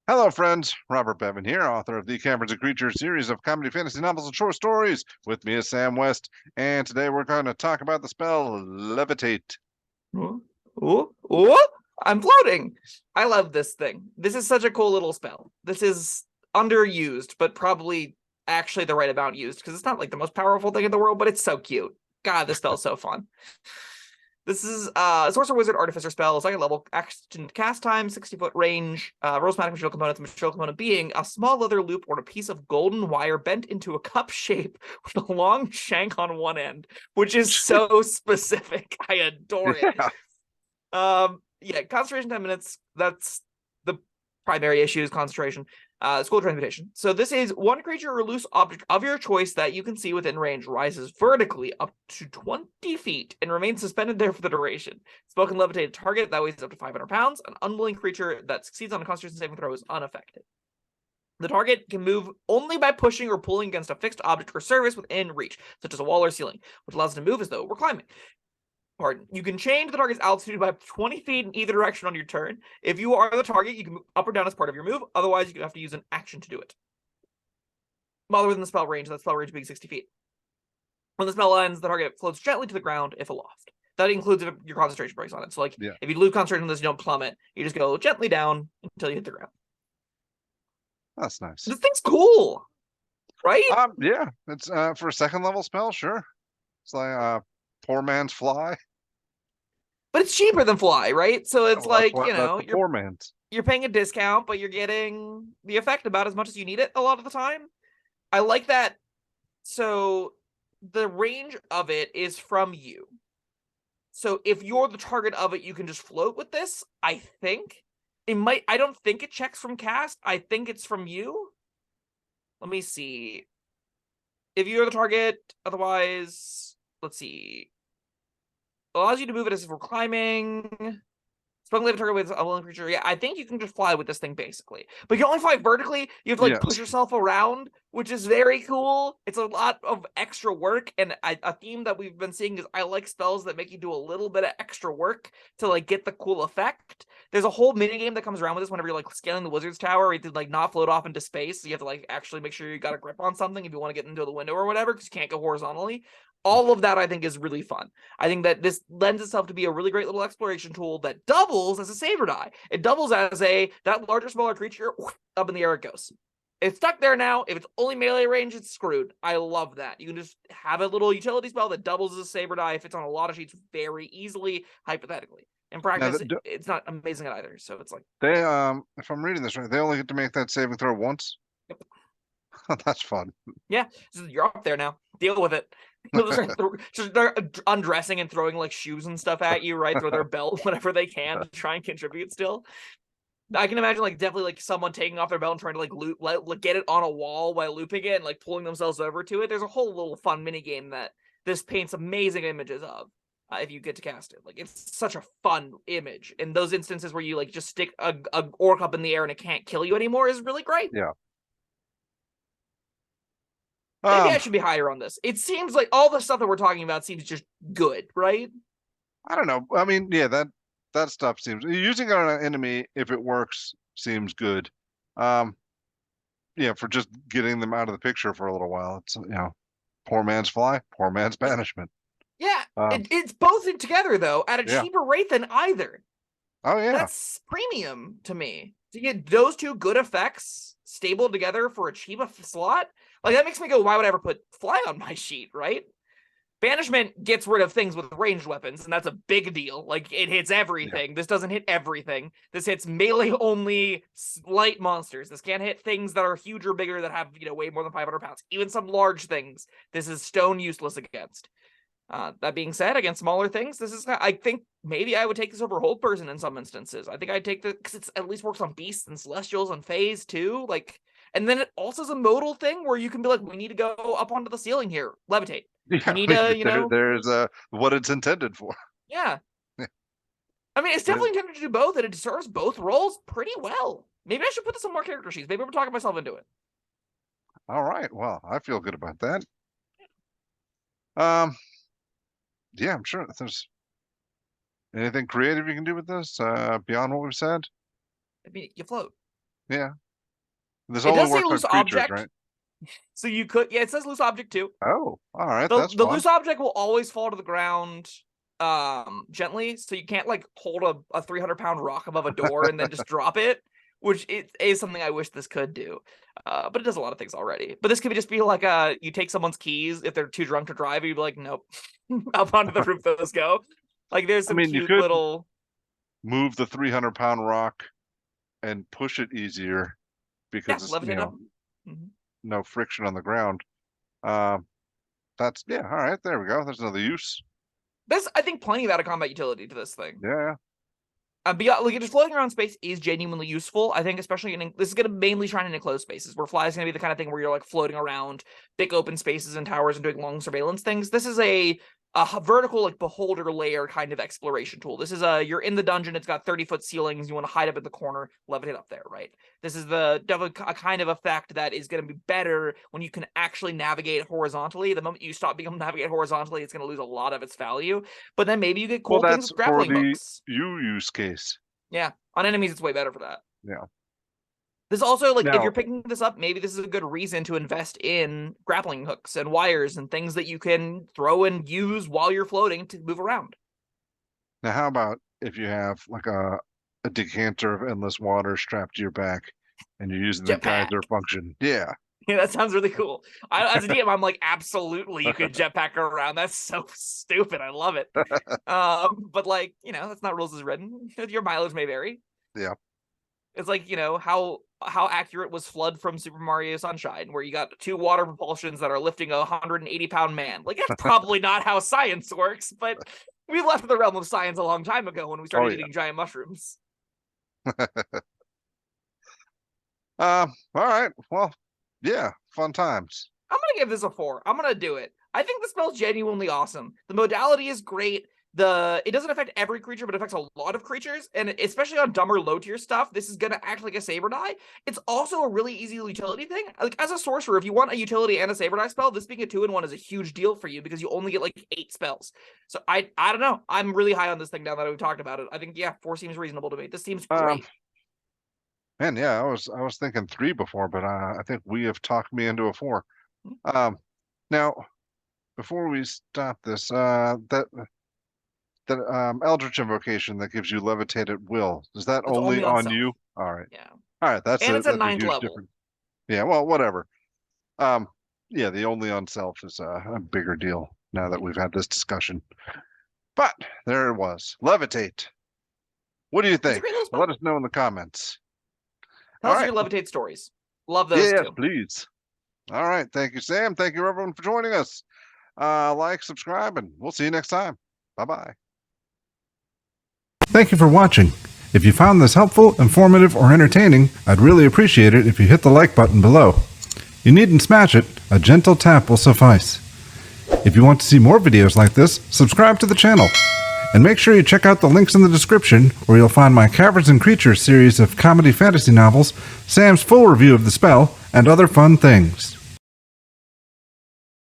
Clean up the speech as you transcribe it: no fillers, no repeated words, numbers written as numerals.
Hello, friends. Robert Bevan here, author of the Caverns Creatures series of comedy fantasy novels and short stories. With me is Sam West, and today we're going to talk about the spell Levitate. Ooh, ooh, ooh, I'm floating. I love this thing. This is such a cool little spell. This is underused, but probably actually the right amount used because it's not like the most powerful thing in the world, but it's so cute. God, this spell's so fun. This is a Sorcerer Wizard Artificer spell. Second level, action cast time, 60-foot range, rolls magic material components, material component being a small leather loop or a piece of golden wire bent into a cup shape with a long shank on one end, which is so specific. I adore it. Yeah, concentration 10 minutes. That's the primary issue is concentration. School transmutation. So this is one creature or loose object of your choice that you can see within range rises vertically up to 20 feet and remains suspended there for the duration. Spell can levitate a target that weighs up to 500 pounds. An unwilling creature that succeeds on a concentration saving throw is unaffected. The target can move only by pushing or pulling against a fixed object or surface within reach, such as a wall or ceiling, which allows it to move as though we're climbing. You can change the target's altitude by 20 feet in either direction on your turn. If you are the target, you can move up or down as part of your move. Otherwise, you have to use an action to do it. While within the spell range, that spell range being 60 feet. When the spell ends, the target floats gently to the ground if aloft. That includes if your concentration breaks on it. So, if you lose concentration on this, you don't plummet. You just go gently down until you hit the ground. That's nice. This thing's cool, right? Yeah, it's for a second level spell, sure. It's like poor man's fly. But it's cheaper than fly, right? So it's poor man's. You're paying a discount, but you're getting the effect about as much as you need it a lot of the time. I like that. So the range of it is from you. So if you're the target of it, you can just float with this. I think it might. I don't think it checks from cast. I think it's from you. Let me see. If you're the target, otherwise, let's see. Allows you to move it as if we're climbing. Spell can target with a willing creature. Yeah, I think you can just fly with this thing basically, but you can only fly vertically. You have to push yourself around, which is very cool. It's a lot of extra work, and a theme that we've been seeing is I like spells that make you do a little bit of extra work to get the cool effect. There's a whole mini game that comes around with this whenever you're scaling the wizard's tower, where you have to not float off into space. So you have to actually make sure you got a grip on something if you want to get into the window or whatever, because you can't go horizontally. All of that I think is really fun. I think that this lends itself to be a really great little exploration tool that doubles as a saber die. It doubles as that larger, smaller creature, up in the air it goes. It's stuck there now. If it's only melee range, it's screwed. I love that. You can just have a little utility spell that doubles as a saber die. It fits on a lot of sheets very easily, hypothetically. In practice, it's not amazing at either. So it's they if I'm reading this right, they only get to make that saving throw once. Yep. That's fun. Yeah, so you're up there now. Deal with it. They're undressing and throwing shoes and stuff at you, right? Throw their belt whenever they can to try and contribute still. I can imagine definitely someone taking off their belt and trying to get it on a wall while looping it and pulling themselves over to it. There's a whole little fun mini game that this paints amazing images of if you get to cast it. It's such a fun image. And those instances where you just stick a orc up in the air and it can't kill you anymore is really great. Yeah. Maybe I should be higher on this. It seems like all the stuff that we're talking about seems just good, right? I don't know. I mean, yeah, that stuff seems using it on an enemy if it works seems good. Yeah, for just getting them out of the picture for a little while. It's poor man's fly, poor man's banishment. Yeah, it's both together though at a cheaper rate than either. Oh yeah, that's premium to me to get those two good effects stable together for a cheap slot. That makes me go, why would I ever put fly on my sheet, right? Banishment gets rid of things with ranged weapons, and that's a big deal. It hits everything. Yeah. This doesn't hit everything. This hits melee-only light monsters. This can't hit things that are huge or bigger that have, way more than 500 pounds. Even some large things, this is stone useless against. That being said, against smaller things, I think maybe I would take this over Hold Person in some instances. I think I'd take this, because it at least works on Beasts and Celestials and Fays, too. And then it also is a modal thing where you can be we need to go up onto the ceiling here. Levitate. Yeah, you need to, there's what it's intended for. Yeah. I mean, it's definitely intended to do both, and it serves both roles pretty well. Maybe I should put this on more character sheets. Maybe I'm talking myself into it. All right. Well, I feel good about that. Yeah, I'm sure there's anything creative you can do with this beyond what we've said. I mean, you float. Yeah. This It only does say works on loose creatures, object, right? so you could, yeah, it says loose object too. Oh, all right. The That's the fun. loose object will always fall to the ground gently, so you can't like hold a 300-pound rock above a door and then just drop it, which it is something I wish this could do. But it does a lot of things already. But this could just be like you take someone's keys if they're too drunk to drive, you'd be like, nope, up onto the roof those go. Like there's some mean, you cute could little move the 300-pound rock and push it easier because it's, levitate up. no friction on the ground. That's all right. There we go. There's another use. There's, I think, plenty of out of combat utility to this thing. Yeah. Beyond, like, just floating around space is genuinely useful. I think, especially this is going to mainly shine in enclosed spaces, where fly is going to be the kind of thing where you're like floating around big open spaces and towers and doing long surveillance things. This is a vertical, like, beholder layer kind of exploration tool. This is you're in the dungeon, it's got 30-foot ceilings, you want to hide up in the corner, levitate up there, right? This is a kind of effect that is going to be better when you can actually navigate horizontally. The moment you stop being able to navigate horizontally, it's going to lose a lot of its value. But then maybe you get cool things with grappling hooks. Use case. Yeah, on enemies, it's way better for that. Yeah. This also, like, Now, if you're picking this up, maybe this is a good reason to invest in grappling hooks and wires and things that you can throw and use while you're floating to move around. Now, how about if you have like a decanter of endless water strapped to your back and you're using the geyser function? Yeah. Yeah, that sounds really cool. As a DM, I'm like, absolutely, you could jetpack around. That's so stupid. I love it. But, like, that's not rules as written. Your mileage may vary. Yeah. It's like, how accurate was Flood from Super Mario Sunshine, where you got 2 water propulsions that are lifting a 180-pound man. Like, that's probably not how science works, but we left the realm of science a long time ago when we started eating giant mushrooms. All right. Well, yeah, fun times. I'm gonna give this a 4. I'm gonna do it. I think the spell's genuinely awesome. The modality is great. It doesn't affect every creature, but it affects a lot of creatures, and especially on dumber low tier stuff, this is gonna act like a saber die. It's also a really easy utility thing. Like, as a sorcerer, if you want a utility and a saber die spell, this being a 2-in-1 is a huge deal for you because you only get like 8 spells. So I don't know. I'm really high on this thing now that we've talked about it. I think 4 seems reasonable to me. This seems great. Man, yeah, I was thinking 3 before, but I think we have talked me into a 4. Now, before we stop this, that Eldritch Invocation that gives you Levitate at will, is that only on you? All right. Yeah. All right, that's it's a 9th level. Difference. Yeah, well, whatever. Yeah, the only on self is a bigger deal now that we've had this discussion. But there it was. Levitate. What do you think? Let us know in the comments. Tell us your Levitate stories. Love those too. Please. All right. Thank you, Sam. Thank you, everyone, for joining us. Like, subscribe, and we'll see you next time. Bye-bye. Thank you for watching. If you found this helpful, informative, or entertaining, I'd really appreciate it if you hit the like button below. You needn't smash it. A gentle tap will suffice. If you want to see more videos like this, subscribe to the channel. And make sure you check out the links in the description, where you'll find my Caverns and Creatures series of comedy fantasy novels, Sam's full review of the spell, and other fun things.